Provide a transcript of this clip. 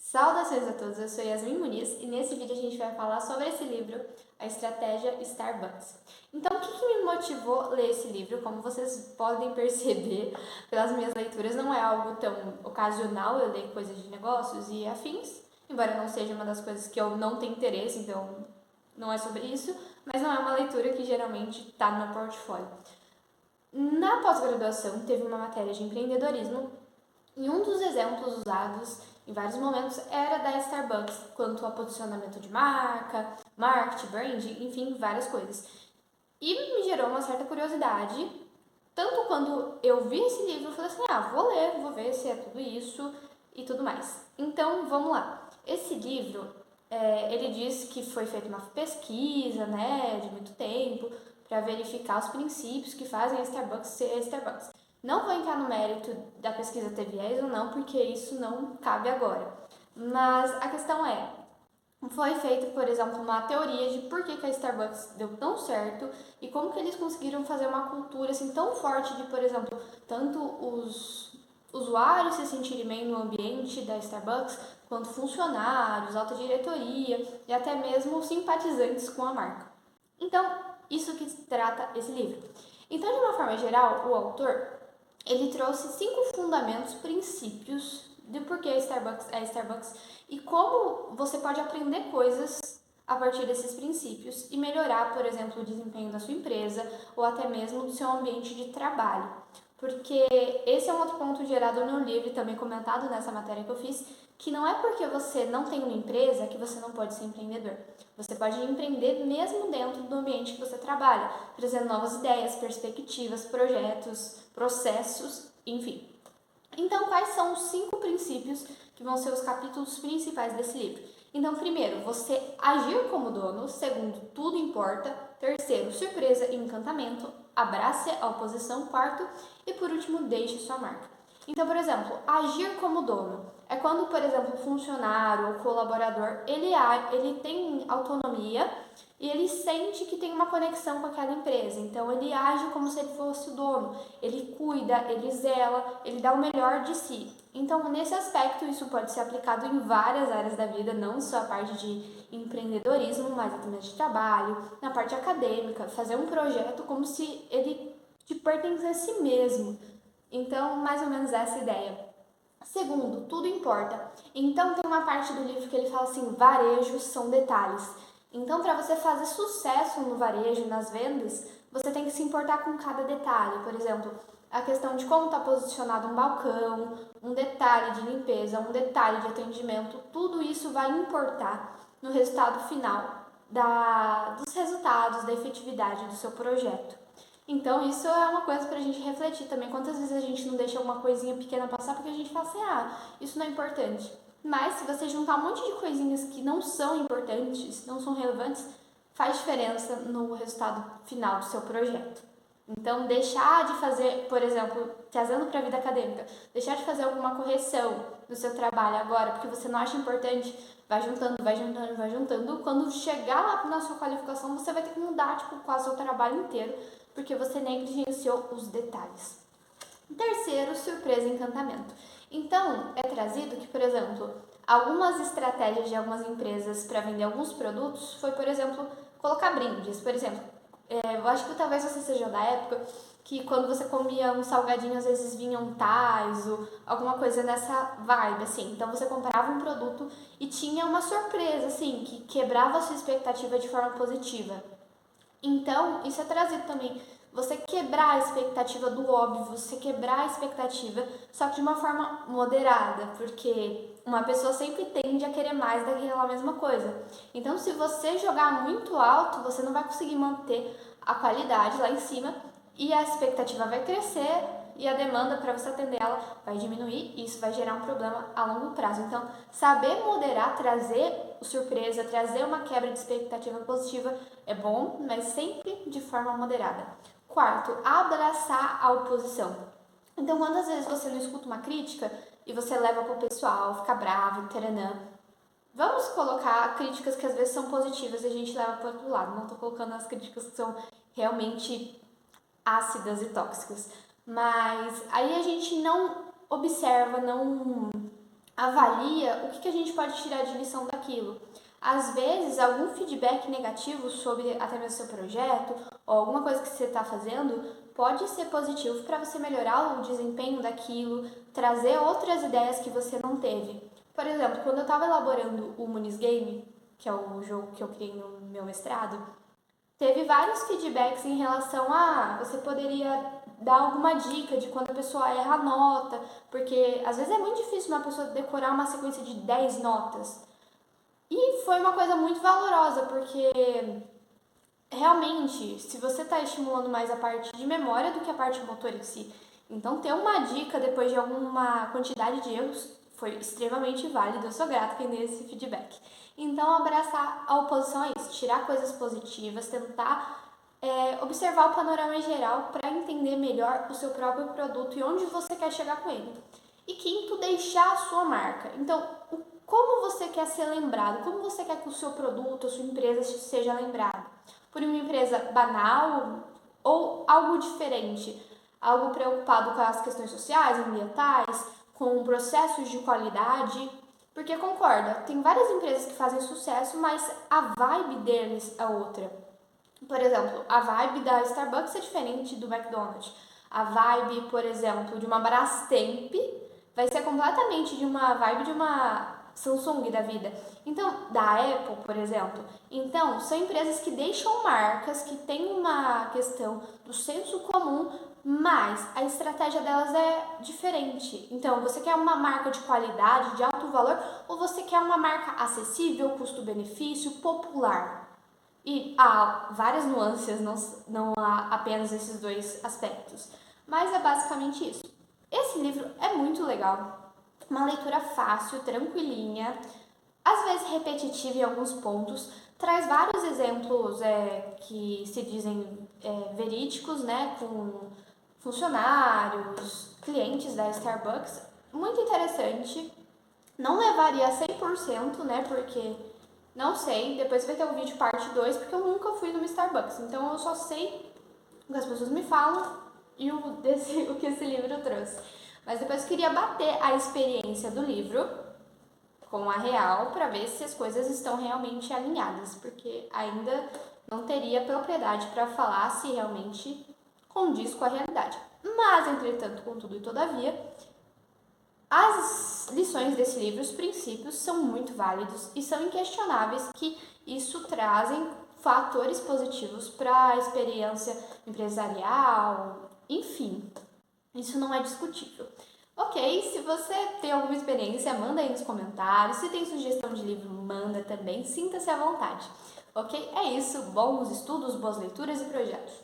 Saudações a todos, eu sou Yasmin Muniz e nesse vídeo a gente vai falar sobre esse livro, A Estratégia Starbucks. Então, o que me motivou a ler esse livro? Como vocês podem perceber pelas minhas leituras, não é algo tão ocasional, eu leio coisas de negócios e afins, embora não seja uma das coisas que eu não tenho interesse, então não é sobre isso, mas não é uma leitura que geralmente está no meu portfólio. Na pós-graduação, teve uma matéria de empreendedorismo e um dos exemplos usados em vários momentos era da Starbucks, quanto a posicionamento de marca, marketing, brand, enfim, várias coisas. E me gerou uma certa curiosidade, tanto quando eu vi esse livro, eu falei assim, vou ler, vou ver se é tudo isso e tudo mais. Então, vamos lá. Esse livro, ele diz que foi feita uma pesquisa, né, de muito tempo, para verificar os princípios que fazem a Starbucks ser a Starbucks. Não vou entrar no mérito da pesquisa ter viés ou não, porque isso não cabe agora. Mas a questão foi feita, por exemplo, uma teoria de por que a Starbucks deu tão certo e como que eles conseguiram fazer uma cultura assim tão forte de, por exemplo, tanto os usuários se sentirem bem no ambiente da Starbucks, quanto funcionários, alta diretoria e até mesmo simpatizantes com a marca. Então, isso que trata esse livro. Então, de uma forma geral, o autor ele trouxe 5 fundamentos, princípios de por que a Starbucks é a Starbucks e como você pode aprender coisas a partir desses princípios e melhorar, por exemplo, o desempenho da sua empresa ou até mesmo do seu ambiente de trabalho. Porque esse é um outro ponto gerado no livro e também comentado nessa matéria que eu fiz, que não é porque você não tem uma empresa que você não pode ser empreendedor. Você pode empreender mesmo dentro do ambiente que você trabalha, trazendo novas ideias, perspectivas, projetos, processos, enfim. Então, quais são os 5 princípios que vão ser os capítulos principais desse livro? Então, primeiro, você agir como dono. Segundo, tudo importa. Terceiro, surpresa e encantamento. Abrace a oposição. Quarto, e por último, deixe sua marca. Então, por exemplo, agir como dono é quando, por exemplo, o funcionário ou colaborador, ele tem autonomia e ele sente que tem uma conexão com aquela empresa. Então, ele age como se ele fosse o dono. Ele cuida, ele zela, ele dá o melhor de si. Então, nesse aspecto, isso pode ser aplicado em várias áreas da vida, não só a parte de empreendedorismo, mas também de trabalho, na parte acadêmica, fazer um projeto como se ele te pertencesse mesmo. Então, mais ou menos essa ideia. Segundo, tudo importa. Então, tem uma parte do livro que ele fala assim: varejos são detalhes. Então, para você fazer sucesso no varejo, nas vendas, você tem que se importar com cada detalhe. Por exemplo, a questão de como está posicionado um balcão, um detalhe de limpeza, um detalhe de atendimento, tudo isso vai importar no resultado final dos resultados, da efetividade do seu projeto. Então, isso é uma coisa pra gente refletir também. Quantas vezes a gente não deixa alguma coisinha pequena passar porque a gente fala assim, isso não é importante. Mas se você juntar um monte de coisinhas que não são importantes, não são relevantes, faz diferença no resultado final do seu projeto. Então, deixar de fazer, por exemplo, trazendo para a vida acadêmica, deixar de fazer alguma correção no seu trabalho agora, porque você não acha importante, vai juntando, vai juntando, vai juntando. Quando chegar lá na sua qualificação, você vai ter que mudar, quase o seu trabalho inteiro, porque você negligenciou os detalhes. Terceiro, surpresa e encantamento. Então, é trazido que, por exemplo, algumas estratégias de algumas empresas para vender alguns produtos foi, por exemplo, colocar brindes. Por exemplo, eu acho que talvez você seja da época que quando você comia um salgadinho, às vezes vinha um Taizo, alguma coisa nessa vibe, assim. Então, você comprava um produto e tinha uma surpresa, assim, que quebrava a sua expectativa de forma positiva. Então, isso é trazido também. Você quebrar a expectativa do óbvio, você quebrar a expectativa, só que de uma forma moderada, porque uma pessoa sempre tende a querer mais daquela mesma coisa. Então, se você jogar muito alto, você não vai conseguir manter a qualidade lá em cima e a expectativa vai crescer e a demanda para você atender ela vai diminuir e isso vai gerar um problema a longo prazo. Então, saber moderar, trazer surpresa, trazer uma quebra de expectativa positiva é bom, mas sempre de forma moderada. Quarto, abraçar a oposição. Então, quantas vezes você não escuta uma crítica e você leva pro pessoal, fica bravo, taranã. Vamos colocar críticas que às vezes são positivas e a gente leva para outro lado. Não estou colocando as críticas que são realmente ácidas e tóxicas. Mas aí a gente não observa, não avalia o que a gente pode tirar de lição daquilo. Às vezes, algum feedback negativo sobre até mesmo seu projeto ou alguma coisa que você está fazendo pode ser positivo para você melhorar o desempenho daquilo, trazer outras ideias que você não teve. Por exemplo, quando eu estava elaborando o Muniz Game, que é o jogo que eu criei no meu mestrado, teve vários feedbacks em relação a você poderia dar alguma dica de quando a pessoa erra a nota, porque às vezes é muito difícil uma pessoa decorar uma sequência de 10 notas. E foi uma coisa muito valorosa, porque realmente, se você está estimulando mais a parte de memória do que a parte motora em si, então ter uma dica depois de alguma quantidade de erros foi extremamente válido. Eu sou grata que dê esse feedback. Então, abraçar a oposição a isso, tirar coisas positivas, tentar observar o panorama em geral para entender melhor o seu próprio produto e onde você quer chegar com ele. E quinto, deixar a sua marca. Então, como você quer ser lembrado? Como você quer que o seu produto, a sua empresa seja lembrada? Por uma empresa banal ou algo diferente? Algo preocupado com as questões sociais, ambientais, com processos de qualidade? Porque concorda, tem várias empresas que fazem sucesso, mas a vibe deles é outra. Por exemplo, a vibe da Starbucks é diferente do McDonald's. A vibe, por exemplo, de uma Brastemp vai ser completamente de uma vibe de uma Samsung da vida. Então, da Apple, por exemplo. Então, são empresas que deixam marcas, que têm uma questão do senso comum, mas a estratégia delas é diferente. Então, você quer uma marca de qualidade, de alto valor, ou você quer uma marca acessível, custo-benefício, popular? E há várias nuances, não há apenas esses dois aspectos. Mas é basicamente isso. Esse livro é muito legal, uma leitura fácil, tranquilinha, às vezes repetitiva em alguns pontos, traz vários exemplos que se dizem verídicos, né, com funcionários, clientes da Starbucks. Muito interessante. Não levaria 100%, né, porque não sei, depois vai ter o vídeo parte 2, porque eu nunca fui numa Starbucks, então eu só sei o que as pessoas me falam e o que esse livro trouxe. Mas depois eu queria bater a experiência do livro com a real para ver se as coisas estão realmente alinhadas, porque ainda não teria propriedade para falar se realmente condiz com a realidade. Mas, entretanto, contudo e todavia, as lições desse livro, os princípios, são muito válidos e são inquestionáveis que isso trazem fatores positivos para a experiência empresarial, enfim, isso não é discutível. Ok, se você tem alguma experiência, manda aí nos comentários. Se tem sugestão de livro, manda também. Sinta-se à vontade. Ok? É isso. Bons estudos, boas leituras e projetos.